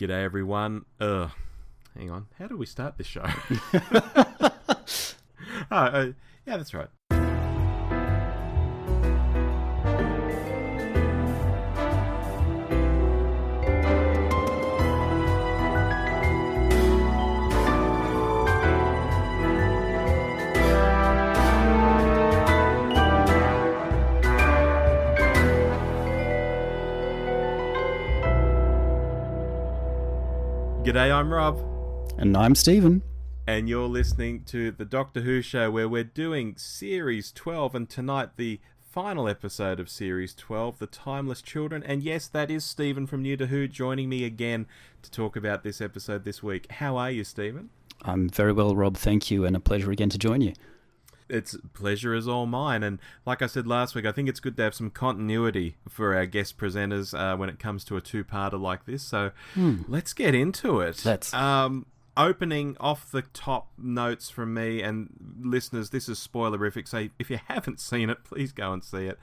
G'day everyone. Hang on. How do we start this show? Yeah, that's right. G'day, I'm Rob. And I'm Stephen. And you're listening to the Doctor Who show, where we're doing Series 12, and tonight the final episode of Series 12, The Timeless Children. And yes, that is Stephen from New to Who joining me again to talk about this episode this week. How are you, Stephen? I'm very well, Rob. Thank you, and a pleasure again to join you. It's pleasure is all mine, and like I said last week, I think it's good to have some continuity for our guest presenters when it comes to a two-parter like this, so let's get into it. Opening off the top notes from me, and listeners, this is spoilerific, so if you haven't seen it, please go and see it.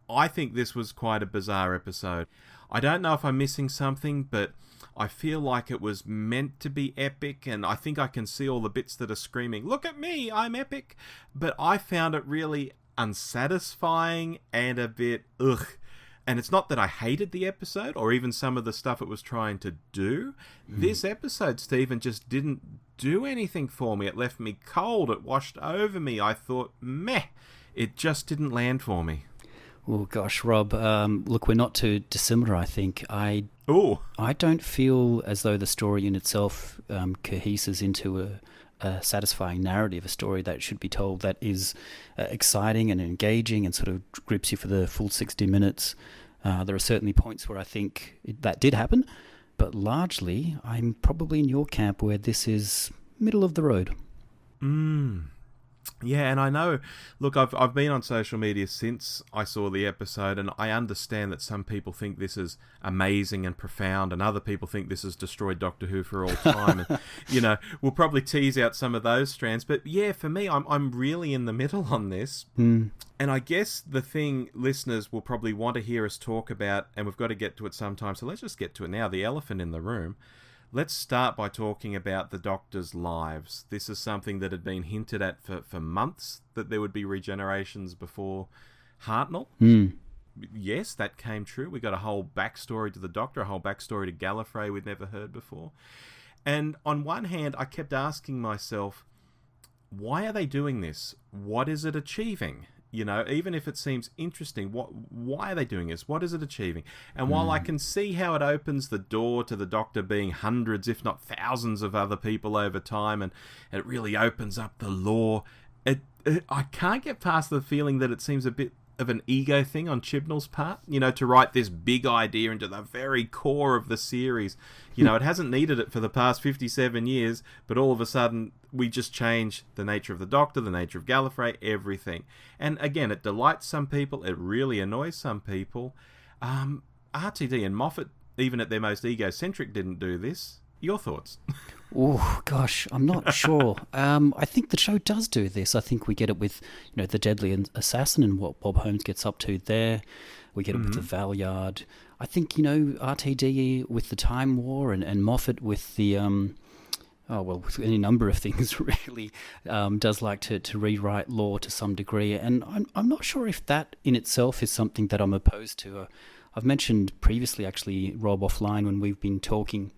I think this was quite a bizarre episode. I don't know if I'm missing something, but I feel like it was meant to be epic, and I think I can see all the bits that are screaming, "Look at me, I'm epic!" But I found it really unsatisfying and a bit ugh. And it's not that I hated the episode, or even some of the stuff it was trying to do. This episode, Stephen, just didn't do anything for me. It left me cold, it washed over me. I thought, meh, it just didn't land for me. Oh gosh, Rob, look, we're not too dissimilar, I think. I don't feel as though the story in itself coheses into a satisfying narrative, a story that should be told that is exciting and engaging and sort of grips you for the full 60 minutes. There are certainly points where I think that did happen, but largely I'm probably in your camp where this is middle of the road. Yeah, and I know, look, I've been on social media since I saw the episode, and I understand that some people think this is amazing and profound, and other people think this has destroyed Doctor Who for all time. And, you know, we'll probably tease out some of those strands, but yeah, for me, I'm really in the middle on this. And I guess the thing listeners will probably want to hear us talk about, and we've got to get to it sometime, so let's just get to it now, the elephant in the room. Let's start by talking about the Doctor's lives. This is something that had been hinted at for months, that there would be regenerations before Hartnell. Yes, that came true. We got a whole backstory to the Doctor, a whole backstory to Gallifrey we'd never heard before. And on one hand, I kept asking myself, why are they doing this? What is it achieving? You know, even if it seems interesting, why are they doing this? What is it achieving? And while I can see how it opens the door to the Doctor being hundreds, if not thousands of other people over time, and it really opens up the lore, I can't get past the feeling that it seems a bit of an ego thing on Chibnall's part, you know, to write this big idea into the very core of the series. You know, it hasn't needed it for the past 57 years, but all of a sudden we just change the nature of the Doctor, the nature of Gallifrey, everything. And again, it delights some people, it really annoys some people. RTD and Moffat, even at their most egocentric, didn't do this. Your thoughts? Oh gosh, I'm not sure. I think the show does do this. I think we get it with, you know, the Deadly Assassin and what Bob Holmes gets up to there. We get it with the Valeyard. I think, you know, RTD with the Time War and Moffat with the with any number of things really does like to rewrite lore to some degree. And I'm not sure if that in itself is something that I'm opposed to. I've mentioned previously, actually, Rob, offline when we've been talking.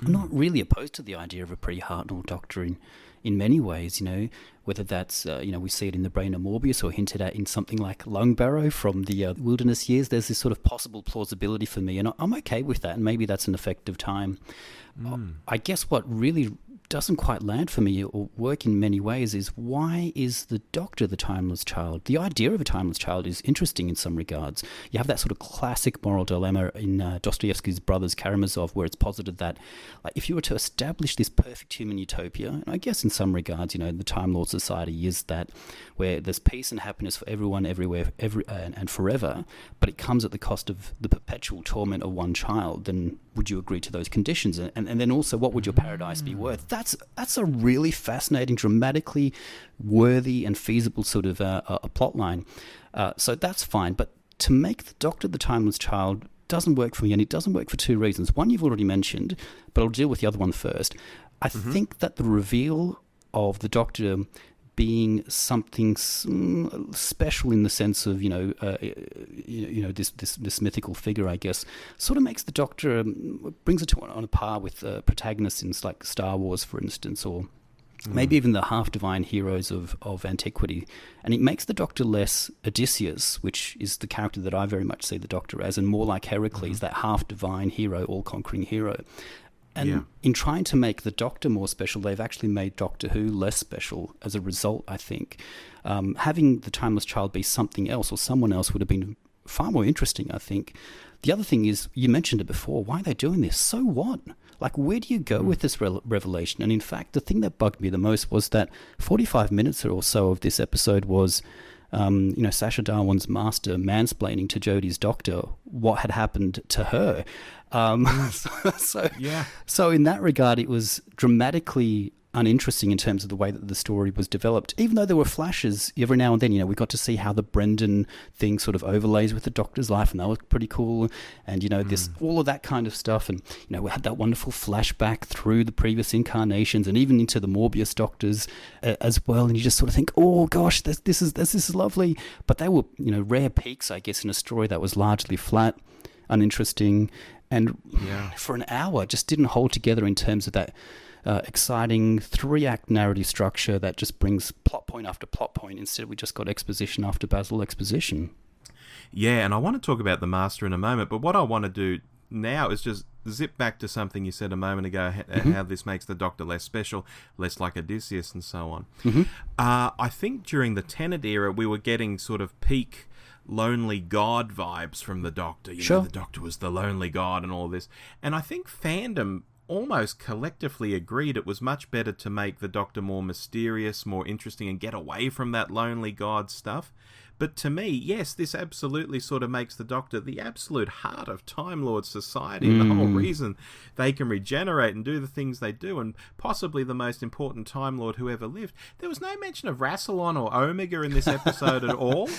I'm not really opposed to the idea of a pre-Hartnell Doctor in many ways, you know, whether that's, we see it in the Brain of Morbius or hinted at in something like Lungbarrow from the Wilderness Years. There's this sort of possible plausibility for me, and I'm okay with that, and maybe that's an effect of time. I guess what really doesn't quite land for me or work in many ways is, why is the Doctor the timeless child? The idea of a timeless child is interesting in some regards. You have that sort of classic moral dilemma in Dostoevsky's Brothers Karamazov, where it's posited that, like, if you were to establish this perfect human utopia, and I guess in some regards, you know, the Time Lord Society is that, where there's peace and happiness for everyone, everywhere, and forever, but it comes at the cost of the perpetual torment of one child, then would you agree to those conditions? And then also, what would your paradise be worth? That's a really fascinating, dramatically worthy and feasible sort of a plot line. So that's fine. But to make the Doctor the timeless child doesn't work for me, and it doesn't work for two reasons. One you've already mentioned, but I'll deal with the other one first. I think that the reveal of the Doctor being something special in the sense of this mythical figure, I guess, sort of makes the Doctor brings it on a par with protagonists in like Star Wars, for instance, or maybe even the half-divine heroes of antiquity. And it makes the Doctor less Odysseus, which is the character that I very much see the Doctor as, and more like Heracles, that half-divine hero, all-conquering hero. And in trying to make the Doctor more special, they've actually made Doctor Who less special as a result, I think. Having the Timeless Child be something else or someone else would have been far more interesting, I think. The other thing is, you mentioned it before, why are they doing this? So what? Like, where do you go with this revelation? And in fact, the thing that bugged me the most was that 45 minutes or so of this episode was Sacha Darwin's master mansplaining to Jodie's Doctor what had happened to her. So in that regard, it was dramatically uninteresting in terms of the way that the story was developed, even though there were flashes every now and then. We got to see how the Brendan thing sort of overlays with the Doctor's life, and that was pretty cool. And this, all of that kind of stuff, and we had that wonderful flashback through the previous incarnations and even into the Morbius Doctors as well. And you just sort of think, oh gosh, this is lovely. But they were rare peaks, I guess, in a story that was largely flat, uninteresting, and for an hour just didn't hold together in terms of that exciting 3-act narrative structure that just brings plot point after plot point. Instead, we just got exposition after Basil exposition. Yeah, and I want to talk about the Master in a moment, but what I want to do now is just zip back to something you said a moment ago, how this makes the Doctor less special, less like Odysseus and so on. I think during the Tennant era, we were getting sort of peak lonely god vibes from the Doctor. The Doctor was the lonely god and all this. And I think fandom almost collectively agreed it was much better to make the Doctor more mysterious, more interesting, and get away from that lonely god stuff. But to me, yes, this absolutely sort of makes the Doctor the absolute heart of Time Lord society, and the whole reason they can regenerate and do the things they do, and possibly the most important Time Lord who ever lived. There was no mention of Rassilon or Omega in this episode at all.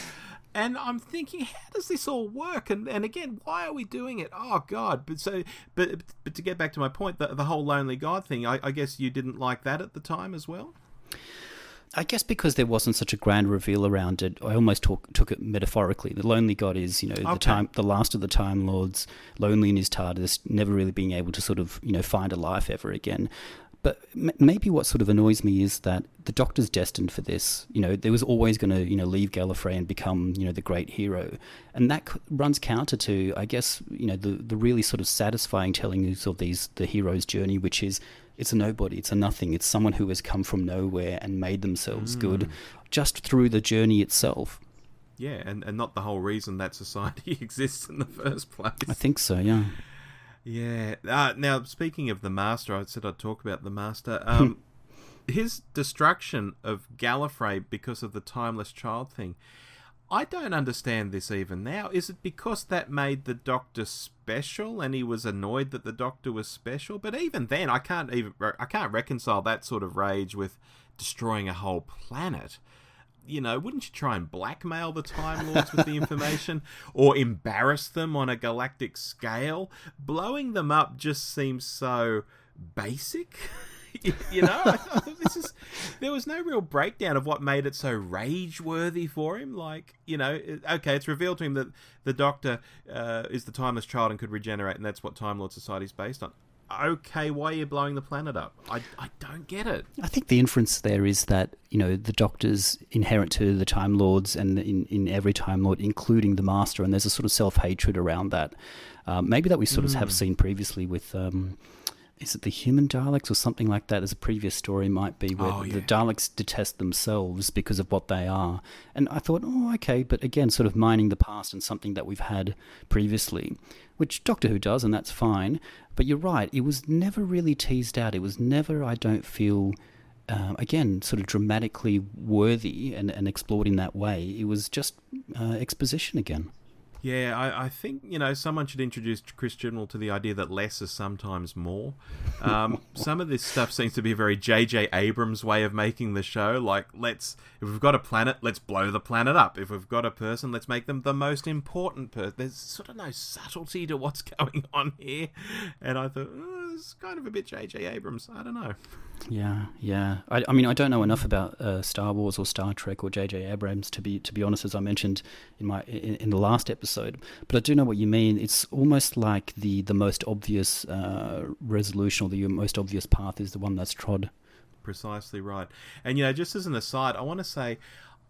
And I'm thinking, how does this all work? And again, why are we doing it? Oh God! But to get back to my point, the whole lonely god thing. I guess you didn't like that at the time as well. I guess because there wasn't such a grand reveal around it, I almost took it metaphorically. The lonely god is, the last of the Time Lords, lonely in his TARDIS, never really being able to sort of, find a life ever again. But maybe what sort of annoys me is that the Doctor's destined for this. There was always going to, leave Gallifrey and become, the great hero. And that runs counter to, I guess, the really sort of satisfying telling of the hero's journey, which is, it's a nobody, it's a nothing, it's someone who has come from nowhere and made themselves good just through the journey itself. Yeah, and not the whole reason that society exists in the first place. I think so, yeah. Yeah. Now, speaking of the Master, I said I'd talk about the Master. His destruction of Gallifrey because of the Timeless Child thing, I don't understand this even now. Is it because that made the Doctor special and he was annoyed that the Doctor was special? But even then, I can't reconcile that sort of rage with destroying a whole planet. Wouldn't you try and blackmail the Time Lords with the information or embarrass them on a galactic scale? Blowing them up just seems so basic. I thought there was no real breakdown of what made it so rage-worthy for him. Okay, it's revealed to him that the Doctor is the Timeless Child and could regenerate, and that's what Time Lord Society is based on. Okay, why are you blowing the planet up? I don't get it. I think the inference there is that, the Doctor's inherent to the Time Lords and in every Time Lord, including the Master, and there's a sort of self-hatred around that. Maybe that we sort of have seen previously with... is it the human Daleks or something like that? As a previous story might be where the Daleks detest themselves because of what they are. And I thought, okay, but again, sort of mining the past and something that we've had previously, which Doctor Who does, and that's fine. But you're right, it was never really teased out. It was never, I don't feel, again, sort of dramatically worthy and explored in that way. It was just exposition again. Yeah, I think, someone should introduce Chris Chibnall to the idea that less is sometimes more. Some of this stuff seems to be a very J.J. Abrams way of making the show. Like, if we've got a planet, let's blow the planet up. If we've got a person, let's make them the most important person. There's sort of no subtlety to what's going on here. And I thought, it's kind of a bit J.J. Abrams. I don't know. Yeah. I mean, I don't know enough about Star Wars or Star Trek or J.J. Abrams to be honest, as I mentioned in the last episode. But I do know what you mean. It's almost like the most obvious resolution or the most obvious path is the one that's trod. Precisely right. And just as an aside, I want to say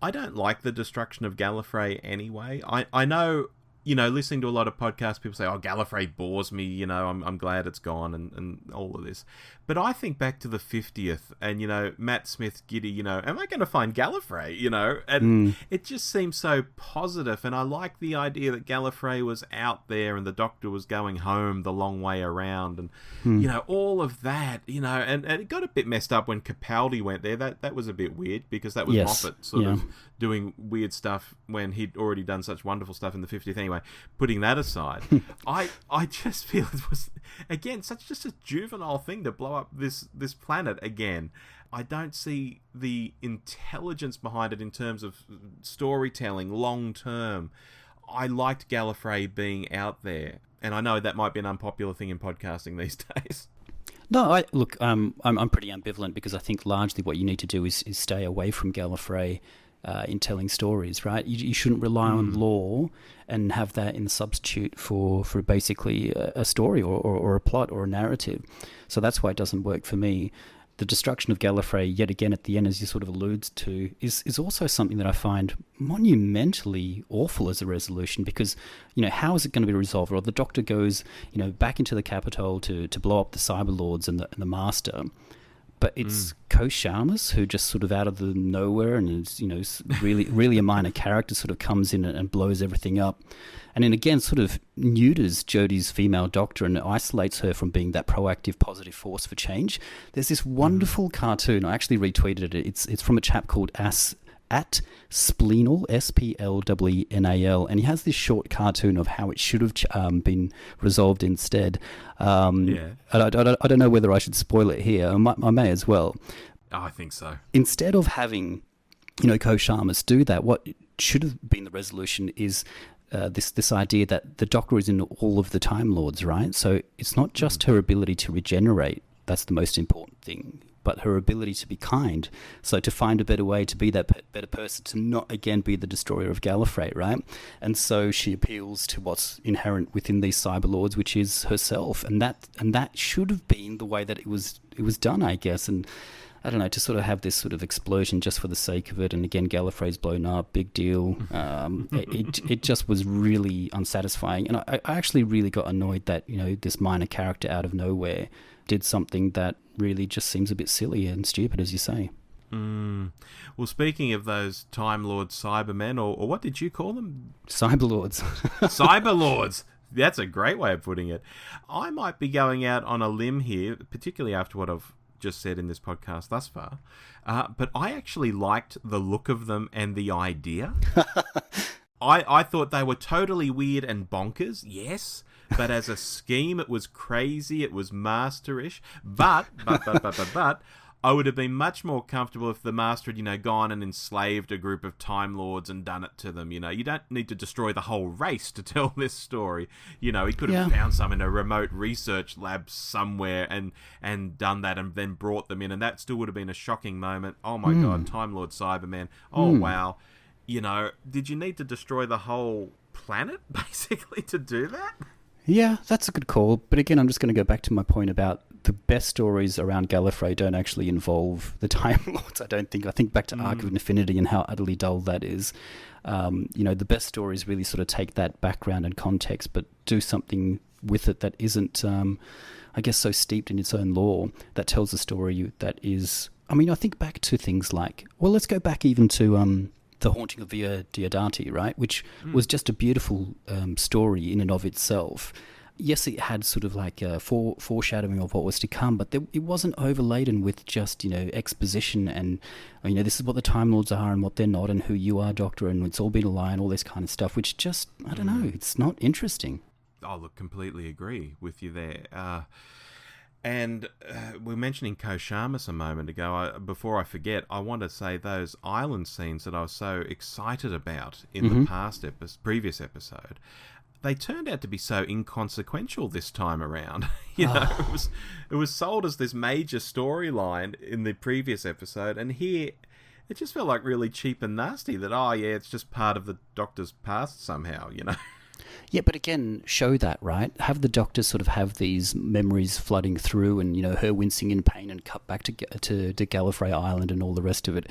I don't like the destruction of Gallifrey anyway. I know. Listening to a lot of podcasts, people say, Gallifrey bores me, I'm glad it's gone and all of this. But I think back to the 50th and, Matt Smith's giddy, am I going to find Gallifrey, And it just seems so positive. And I like the idea that Gallifrey was out there and the Doctor was going home the long way around and, all of that, and it got a bit messed up when Capaldi went there. That was a bit weird because that was Moffat sort of doing weird stuff when he'd already done such wonderful stuff in the 50th anyway. Putting that aside, I just feel it was, again, just a juvenile thing to blow up this planet again. I don't see the intelligence behind it in terms of storytelling long term. I liked Gallifrey being out there, and I know that might be an unpopular thing in podcasting these days. No, I'm pretty ambivalent because I think largely what you need to do is stay away from Gallifrey in telling stories, right? You shouldn't rely on lore and have that in the substitute for basically a story or a plot or a narrative. So that's why it doesn't work for me. The destruction of Gallifrey, yet again at the end, as you sort of allude to, is also something that I find monumentally awful as a resolution because, how is it going to be resolved? Well, the Doctor goes, back into the Capitol to blow up the Cyberlords and the Master. But it's Ko Sharmas who just sort of out of the nowhere and is, really a minor character sort of comes in and blows everything up. And then again sort of neuters Jodie's female Doctor and isolates her from being that proactive, positive force for change. There's this wonderful cartoon. I actually retweeted it. It's from a chap called at Spleenal, Spleenal, and he has this short cartoon of how it should have been resolved instead. I don't know whether I should spoil it here. I may as well. I think so. Instead of having, Ko Sharmas do that, what should have been the resolution is this idea that the Doctor is in all of the Time Lords, right? So it's not just her ability to regenerate. That's the most important thing. But her ability to be kind, so to find a better way to be that better person, to not again be the destroyer of Gallifrey, right? And so she appeals to what's inherent within these Cyberlords, which is herself, and that should have been the way that it was done, I guess. And I don't know, to sort of have this sort of explosion just for the sake of it, and again Gallifrey's blown up, big deal. It just was really unsatisfying, and I actually really got annoyed that this minor character out of nowhere did something that really just seems a bit silly and stupid, as you say. Well, speaking of those Time Lord Cybermen, or what did you call them? Cyberlords. Cyberlords! That's a great way of putting it. I might be going out on a limb here, particularly after what I've just said in this podcast thus far, but I actually liked the look of them and the idea. I thought they were totally weird and bonkers, yes, but as a scheme, it was crazy, it was Master-ish, but I would have been much more comfortable if the Master had, gone and enslaved a group of Time Lords and done it to them, You don't need to destroy the whole race to tell this story. He could have found some in a remote research lab somewhere and done that and then brought them in, and that still would have been a shocking moment. Oh my God, Time Lord Cyberman. Oh, wow. Did you need to destroy the whole planet, basically, to do that? Yeah, that's a good call. But again, I'm just going to go back to my point about the best stories around Gallifrey don't actually involve the Time Lords, I don't think. I think back to Arc of Infinity and how utterly dull that is. The best stories really sort of take that background and context, but do something with it that isn't, I guess, so steeped in its own lore, that tells a story that is... I mean, I think back to things like... Well, let's go back even to... The Haunting of Via Diodati, right? Which was just a beautiful story in and of itself. yes, it had sort of like a foreshadowing of what was to come, but it wasn't overladen with just, exposition and, this is what the Time Lords are and what they're not and who you are, Doctor, and it's all been a lie and all this kind of stuff, which just, I don't know, it's not interesting. Oh, look, completely agree with you there. And we were mentioning Koshamas a moment ago. Before I forget, I want to say those island scenes that I was so excited about in the previous episode, they turned out to be so inconsequential this time around. It was sold as this major storyline in the previous episode, and here it just felt like really cheap and nasty. That it's just part of the Doctor's past somehow. Yeah, but again, show that, right? Have the Doctor sort of have these memories flooding through and, her wincing in pain and cut back to Gallifrey Island and all the rest of it,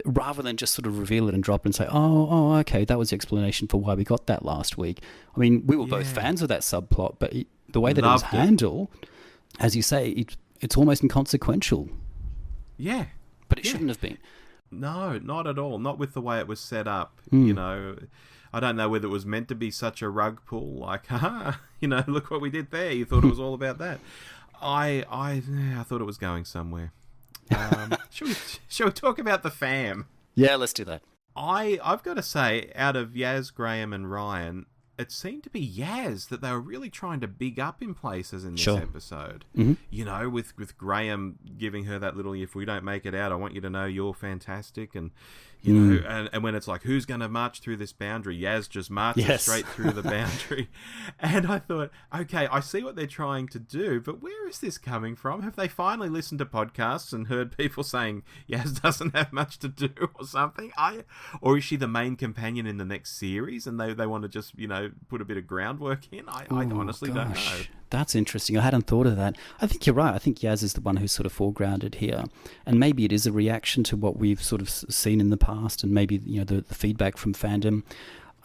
rather than just sort of reveal it and drop it and say, okay, that was the explanation for why we got that last week. I mean, we were both fans of that subplot, but the way that it was handled, as you say, it's almost inconsequential. Yeah. But it shouldn't have been. No, not at all. Not with the way it was set up, I don't know whether it was meant to be such a rug pull, like, look what we did there. You thought it was all about that. I thought it was going somewhere. Shall we talk about the fam? Yeah, let's do that. I've got to say, out of Yaz, Graham, and Ryan, it seemed to be Yaz that they were really trying to big up in places in this episode. Mm-hmm. With Graham giving her that little, if we don't make it out, I want you to know you're fantastic. And, and when it's like, who's going to march through this boundary? Yaz just marches straight through the boundary. And I thought, okay, I see what they're trying to do, but where is this coming from? Have they finally listened to podcasts and heard people saying Yaz doesn't have much to do or something? Or is she the main companion in the next series and they want to just, put a bit of groundwork in? I honestly don't know. That's interesting. I hadn't thought of that. I think you're right. I think Yaz is the one who's sort of foregrounded here. And maybe it is a reaction to what we've sort of seen in the past and maybe, the feedback from fandom.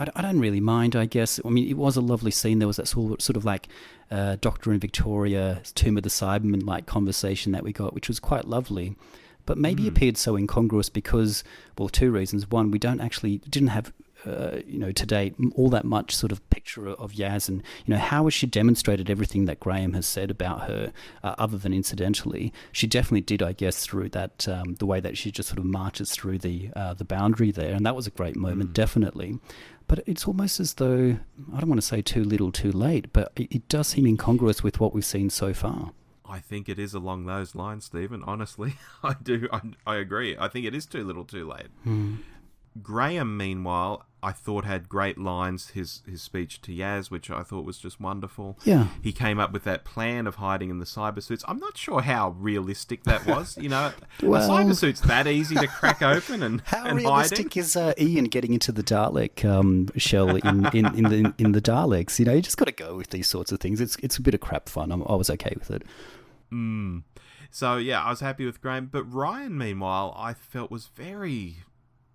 I don't really mind, I guess. I mean, it was a lovely scene. There was that sort of like Doctor and Victoria, Tomb of the Cybermen like conversation that we got, which was quite lovely. But maybe appeared so incongruous because, well, two reasons. One, we didn't have to date, all that much sort of picture of Yaz and, how has she demonstrated everything that Graham has said about her, other than incidentally. She definitely did, I guess, through that, the way that she just sort of marches through the boundary there. And that was a great moment, definitely. But it's almost as though, I don't want to say too little, too late, but it does seem incongruous with what we've seen so far. I think it is along those lines, Stephen. Honestly, I do. I agree. I think it is too little, too late. Graham, meanwhile, I thought had great lines. His speech to Yaz, which I thought was just wonderful. Yeah. He came up with that plan of hiding in the cybersuits. I'm not sure how realistic that was. A cybersuit's that easy to crack open and how and realistic hide in. Is Ian getting into the Dalek shell in the Daleks? You just got to go with these sorts of things. It's a bit of crap fun. I was okay with it. So yeah, I was happy with Graham, but Ryan, meanwhile, I felt was very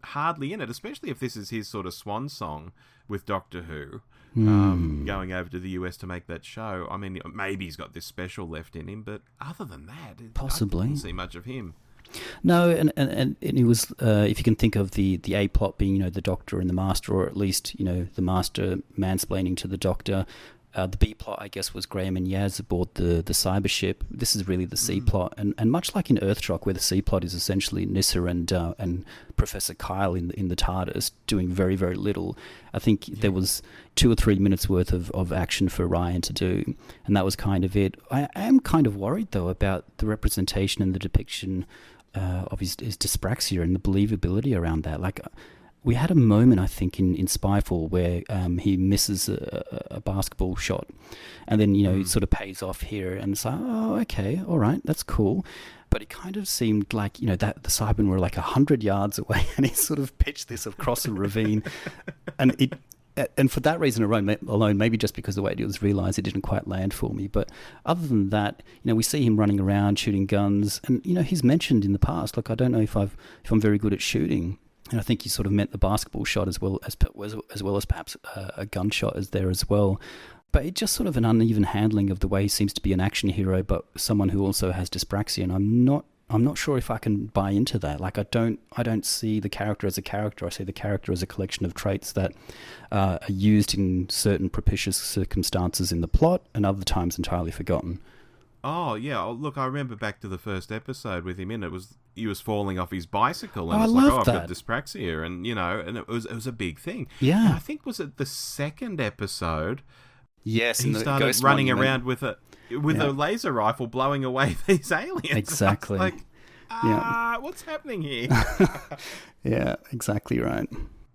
hardly in it, especially if this is his sort of swan song with Doctor Who, going over to the US to make that show. I mean, maybe he's got this special left in him, but other than that, possibly I didn't see much of him. No, and it was, if you can think of the A plot being, the Doctor and the Master, or at least, the Master mansplaining to the Doctor. The B plot, I guess, was Graham and Yaz aboard the cyber ship. This is really the C plot, and much like in Earthshock, where the C plot is essentially Nyssa and Professor Kyle in the TARDIS doing very, very little. I think there was 2 or 3 minutes worth of action for Ryan to do, and that was kind of it. I am kind of worried though about the representation and the depiction of his dyspraxia and the believability around that. Like, we had a moment, I think, in Spyfall where he misses a basketball shot, and then, it sort of pays off here, and it's like, oh, okay, all right, that's cool. But it kind of seemed like, that the Cybermen were like 100 yards away, and he sort of pitched this across a ravine, and for that reason alone, maybe just because the way it was realised, it didn't quite land for me. But other than that, we see him running around shooting guns, and he's mentioned in the past, look, I don't know if I'm very good at shooting. And I think he sort of meant the basketball shot as well as perhaps a gunshot is there as well. But it's just sort of an uneven handling of the way he seems to be an action hero, but someone who also has dyspraxia. And I'm not sure if I can buy into that. Like, I don't see the character as a character. I see the character as a collection of traits that are used in certain propitious circumstances in the plot, and other times entirely forgotten. Oh, yeah. Look, I remember back to the first episode with him in it. He was falling off his bicycle, and I it's love I've got that. dyspraxia, and and it was a big thing. Yeah. And I think was it the second episode Yes, he and the started Ghost running Monument. around with a laser rifle, blowing away these aliens. Exactly. I was like, what's happening here? Yeah, exactly right.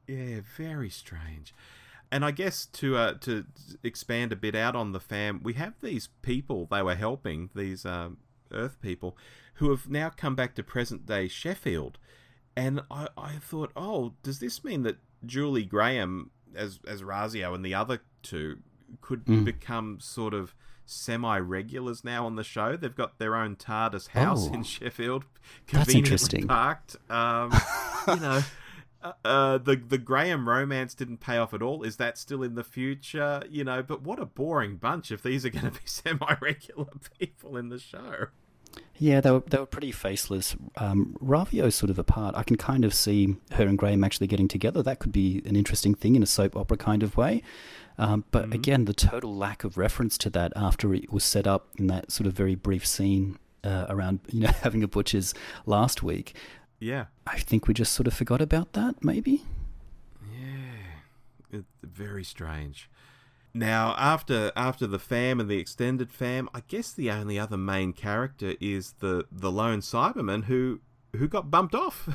Yeah, very strange. And I guess to expand a bit out on the fam, we have these people they were helping, these Earth people, who have now come back to present-day Sheffield. And I thought, oh, does this mean that Julie Graham, as Razio and the other two, could become sort of semi-regulars now on the show? They've got their own TARDIS house in Sheffield, That's conveniently interesting. parked. The Graham romance didn't pay off at all. Is that still in the future? But what a boring bunch if these are going to be semi-regular people in the show. Yeah, they were pretty faceless. Ravio's sort of apart. I can kind of see her and Graham actually getting together. That could be an interesting thing in a soap opera kind of way. But again, the total lack of reference to that after it was set up in that sort of very brief scene around having a butcher's last week. Yeah. I think we just sort of forgot about that, maybe? Yeah. It's very strange. Now, after the fam and the extended fam, I guess the only other main character is the lone Cyberman who got bumped off.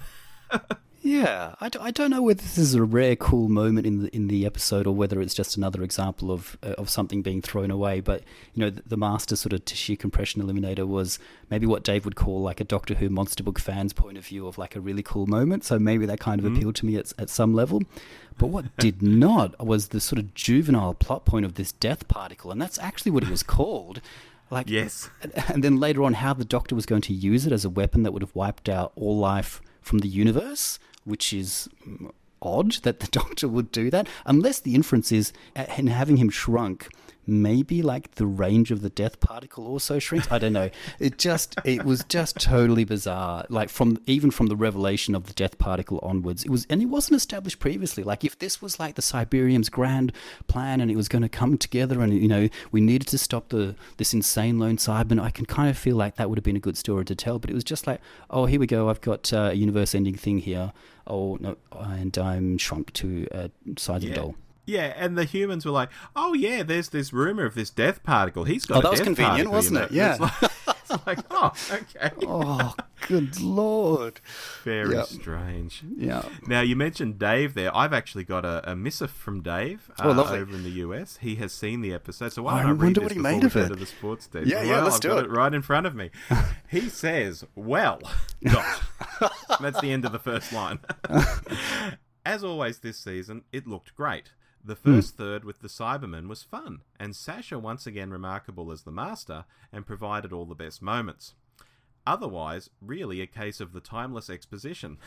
Yeah, I don't know whether this is a rare, cool moment in the episode or whether it's just another example of something being thrown away. But the master sort of tissue compression eliminator was maybe what Dave would call like a Doctor Who monster book fan's point of view of like a really cool moment. So maybe that kind of appealed to me at some level. But what did not was the sort of juvenile plot point of this death particle, and that's actually what it was called. Like, yes. And then later on, how the Doctor was going to use it as a weapon that would have wiped out all life from the universe, which is odd that the Doctor would do that, unless the inference is, in having him shrunk, maybe like the range of the death particle also shrinks. I don't know. It was just totally bizarre. Like even from the revelation of the death particle onwards, it wasn't established previously. Like if this was like the Cyberium's grand plan and it was going to come together and we needed to stop this insane lone Cyberman, I can kind of feel like that would have been a good story to tell. But it was just like, oh, here we go. I've got a universe-ending thing here. Oh no, and I'm shrunk to size of a doll. Yeah, and the humans were like, "Oh yeah, there's this rumor of this death particle. He's got a that was death convenient, particle, wasn't it? Yeah. It's like, oh, okay. Oh, good lord. Very strange. Yeah. Now, you mentioned Dave there. I've actually got a missive from Dave over in the US. He has seen the episode, so why don't I read this before we go to the sports desk? Yeah, let's do it. Right in front of me. He says, well, that's the end of the first line. As always this season, it looked great. The first third with the Cybermen was fun, and Sasha once again remarkable as the Master, and provided all the best moments. Otherwise, really a case of the timeless exposition.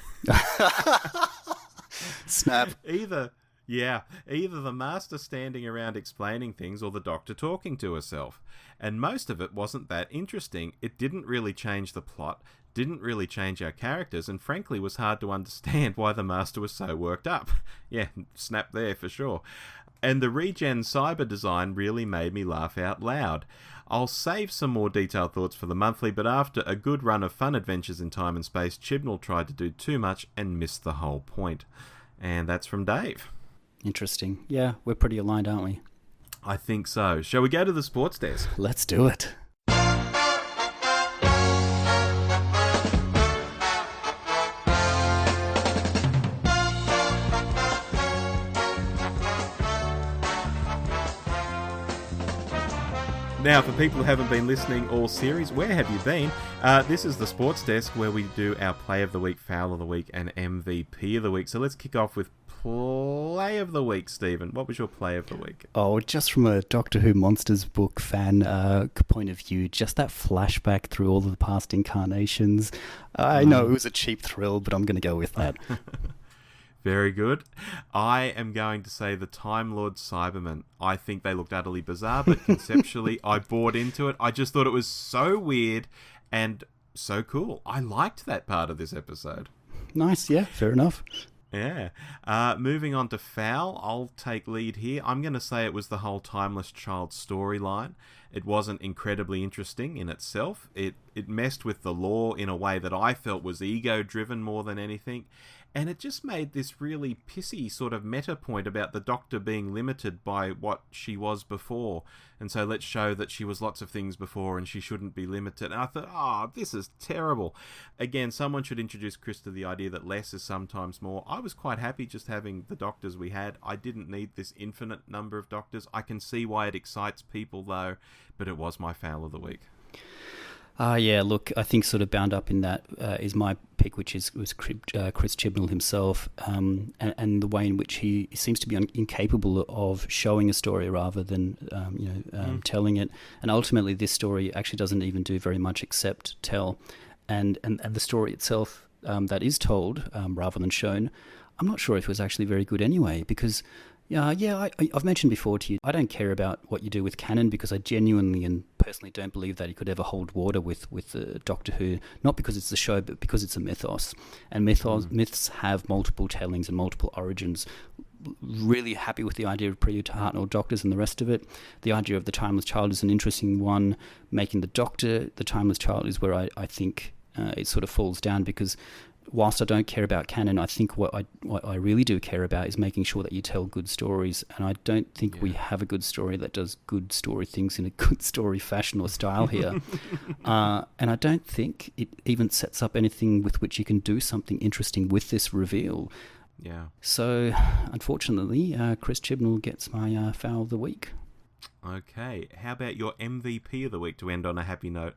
Snap. Either the Master standing around explaining things or the Doctor talking to herself. And most of it wasn't that interesting. It didn't really change the plot, didn't really change our characters, and frankly was hard to understand why the Master was so worked up. Yeah, snap there for sure. And the regen cyber design really made me laugh out loud. I'll save some more detailed thoughts for the monthly, but after a good run of fun adventures in time and space, Chibnall tried to do too much and missed the whole point. And that's from Dave. Interesting. Yeah, we're pretty aligned, aren't we? I think so. Shall we go to the sports desk? Let's do it. Now, for people who haven't been listening all series, where have you been? This is the Sports Desk where we do our Play of the Week, Foul of the Week, and MVP of the Week. So let's kick off with Play of the Week, Stephen. What was your Play of the Week? Oh, just from a Doctor Who Monsters book fan point of view, just that flashback through all of the past incarnations. I know it was a cheap thrill, but I'm going to go with that. Very good. I am going to say the Time Lord Cybermen. I think they looked utterly bizarre, but conceptually I bought into it. I just thought it was so weird, and so cool. I liked that part of this episode. Nice, yeah, fair enough. Yeah. Moving on to Foul, I'll take lead here. I'm going to say it was the whole Timeless Child storyline. It wasn't incredibly interesting in itself. It messed with the lore in a way that I felt was ego-driven more than anything. And it just made this really pissy sort of meta point about the Doctor being limited by what she was before. And so let's show that she was lots of things before and she shouldn't be limited. And I thought, this is terrible. Again, someone should introduce Chris to the idea that less is sometimes more. I was quite happy just having the Doctors we had. I didn't need this infinite number of Doctors. I can see why it excites people, though, but it was my Foul of the week. Yeah, look, I think sort of bound up in that is my pick, which was Chris Chibnall himself, and the way in which he seems to be incapable of showing a story rather than telling it. And ultimately, this story actually doesn't even do very much except tell. And the story itself that is told rather than shown, I'm not sure if it was actually very good anyway, because... I've mentioned before to you, I don't care about what you do with canon because I genuinely and personally don't believe that he could ever hold water with Doctor Who, not because it's the show, but because it's a mythos. And myths have multiple tellings and multiple origins. Really happy with the idea of prelude to Hartnell Doctors and the rest of it. The idea of the Timeless Child is an interesting one. Making the Doctor the Timeless Child is where I think it sort of falls down, because... whilst I don't care about canon, I think what I really do care about is making sure that you tell good stories, and I don't think we have a good story that does good story things in a good story fashion or style here. And I don't think it even sets up anything with which you can do something interesting with this reveal. Yeah. So, unfortunately, Chris Chibnall gets my Foul of the Week. Okay. How about your MVP of the week to end on a happy note?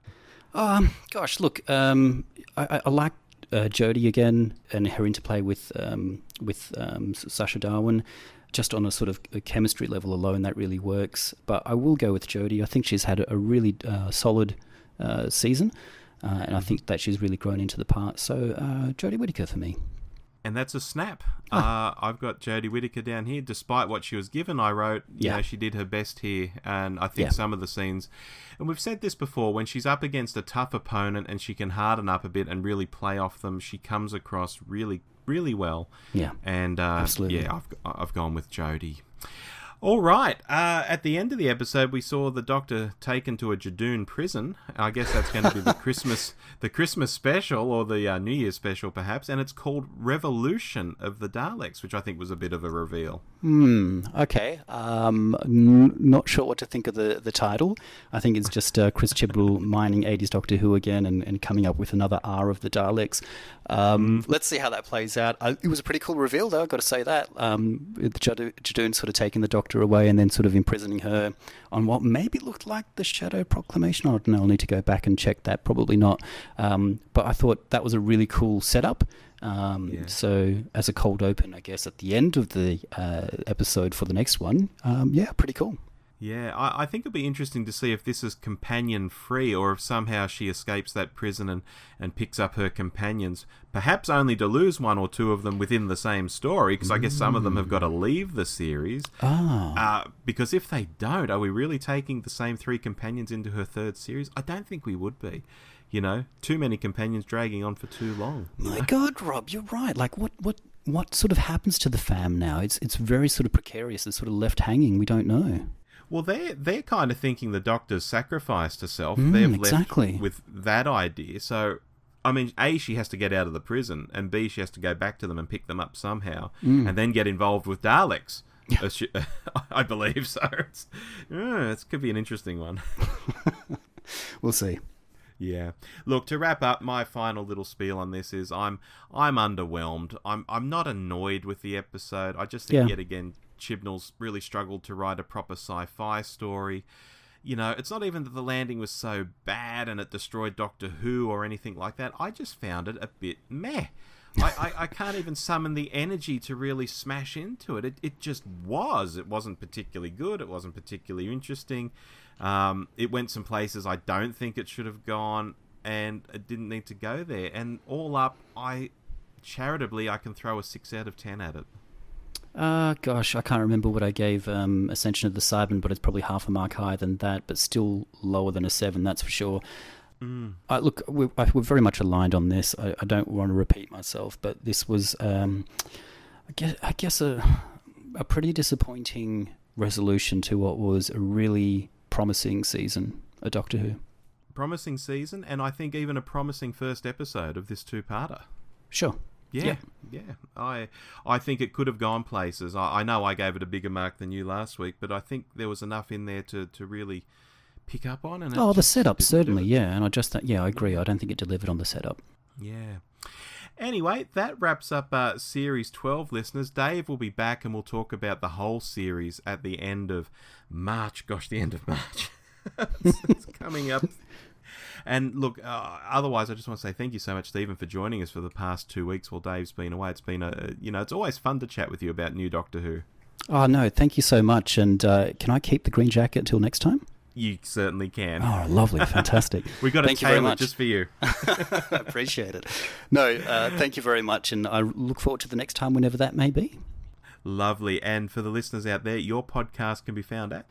Gosh, look, I like Jodie again, and her interplay with Sacha Darwin, just on a sort of a chemistry level alone, that really works. But I will go with Jodie. I think she's had a really solid season, and I think that she's really grown into the part. So Jodie Whittaker for me. And that's a snap. I've got Jodie Whittaker down here. Despite what she was given, I wrote, she did her best here. And I think some of the scenes... And we've said this before, when she's up against a tough opponent and she can harden up a bit and really play off them, she comes across really, really well. Yeah, and absolutely. Yeah, I've gone with Jodie. All right. At the end of the episode, we saw the Doctor taken to a Jadoon prison. I guess that's going to be the Christmas special, or the New Year's special, perhaps. And it's called Revolution of the Daleks, which I think was a bit of a reveal. Okay. Not sure what to think of the title. I think it's just Chris Chibnall mining 80s Doctor Who again and coming up with another R of the Daleks. Let's see how that plays out. It was a pretty cool reveal, though, I've got to say that. The Jadoon sort of taking the Doctor away and then sort of imprisoning her on what maybe looked like the Shadow Proclamation. I don't know, I'll need to go back and check that. Probably not. But I thought that was a really cool setup. So as a cold open, I guess, at the end of the episode for the next one, pretty cool. Yeah, I think it'll be interesting to see if this is companion-free or if somehow she escapes that prison and picks up her companions, perhaps only to lose one or two of them within the same story, because I guess some of them have got to leave the series. Because if they don't, are we really taking the same three companions into her third series? I don't think we would be. You know, too many companions dragging on for too long. My God, Rob, you're right. Like, what sort of happens to the fam now? It's very sort of precarious. It's sort of left hanging. We don't know. Well, they're kind of thinking the Doctor's sacrificed herself. They've exactly. left with that idea. So, I mean, A, she has to get out of the prison, and B, she has to go back to them and pick them up somehow, and then get involved with Daleks. I believe so. It could be an interesting one. We'll see. Yeah. Look, to wrap up, my final little spiel on this is I'm underwhelmed. I'm not annoyed with the episode. I just think yet again Chibnall's really struggled to write a proper sci-fi story. You know, it's not even that the landing was so bad and it destroyed Doctor Who or anything like that. I just found it a bit meh. I can't even summon the energy to really smash into it. It just was. It wasn't particularly good. It wasn't particularly interesting. It went some places I don't think it should have gone, and it didn't need to go there. And all up, charitably, I can throw a 6 out of 10 at it. Gosh, I can't remember what I gave Ascension of the Cybermen, but it's probably half a mark higher than that, but still lower than a 7, that's for sure. Look, we're very much aligned on this. I don't want to repeat myself, but this was, I guess a pretty disappointing resolution to what was a really promising season of Doctor Who. Promising season, and I think even a promising first episode of this two-parter. Sure. Yeah. I think it could have gone places. I know I gave it a bigger mark than you last week, but I think there was enough in there to really pick up on. And the setup, certainly, yeah. And I agree. I don't think it delivered on the setup. Yeah. Anyway, that wraps up Series 12, listeners. Dave will be back and we'll talk about the whole series at the end of March. Gosh, the end of March. It's coming up. And look, otherwise, I just want to say thank you so much, Stephen, for joining us for the past 2 weeks while Dave's been away. It's been it's always fun to chat with you about new Doctor Who. Oh, no, thank you so much. And can I keep the green jacket till next time? You certainly can. Oh, lovely. Fantastic. We've got a tailor just for you. I appreciate it. No, thank you very much. And I look forward to the next time, whenever that may be. Lovely. And for the listeners out there, your podcast can be found at?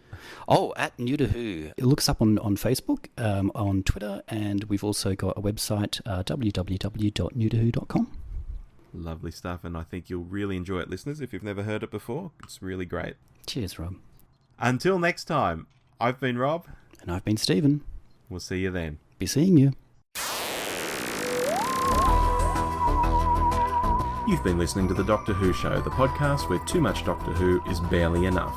At New to Who. It looks up on Facebook, on Twitter, and we've also got a website, www.newtowho.com. Lovely stuff. And I think you'll really enjoy it, listeners. If you've never heard it before, it's really great. Cheers, Rob. Until next time. I've been Rob. And I've been Stephen. We'll see you then. Be seeing you. You've been listening to The Doctor Who Show, the podcast where too much Doctor Who is barely enough.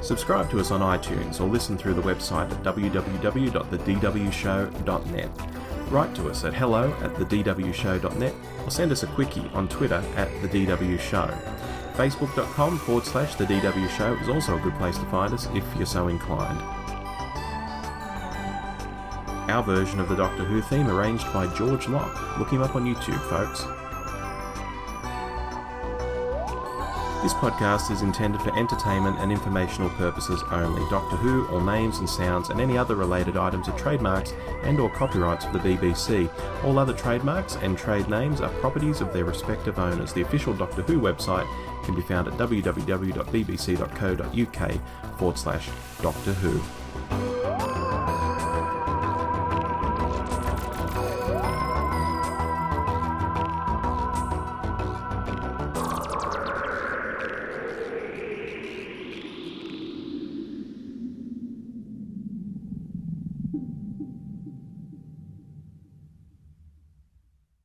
Subscribe to us on iTunes or listen through the website at www.thedwshow.net. Write to us at hello@thedwshow.net or send us a quickie on Twitter @thedwshow. Facebook.com/The DW Show is also a good place to find us if you're so inclined. Our version of the Doctor Who theme arranged by George Locke. Look him up on YouTube, folks. This podcast is intended for entertainment and informational purposes only. Doctor Who, all names and sounds, and any other related items are trademarks and/or copyrights of the BBC. All other trademarks and trade names are properties of their respective owners. The official Doctor Who website can be found at www.bbc.co.uk/Doctor Who.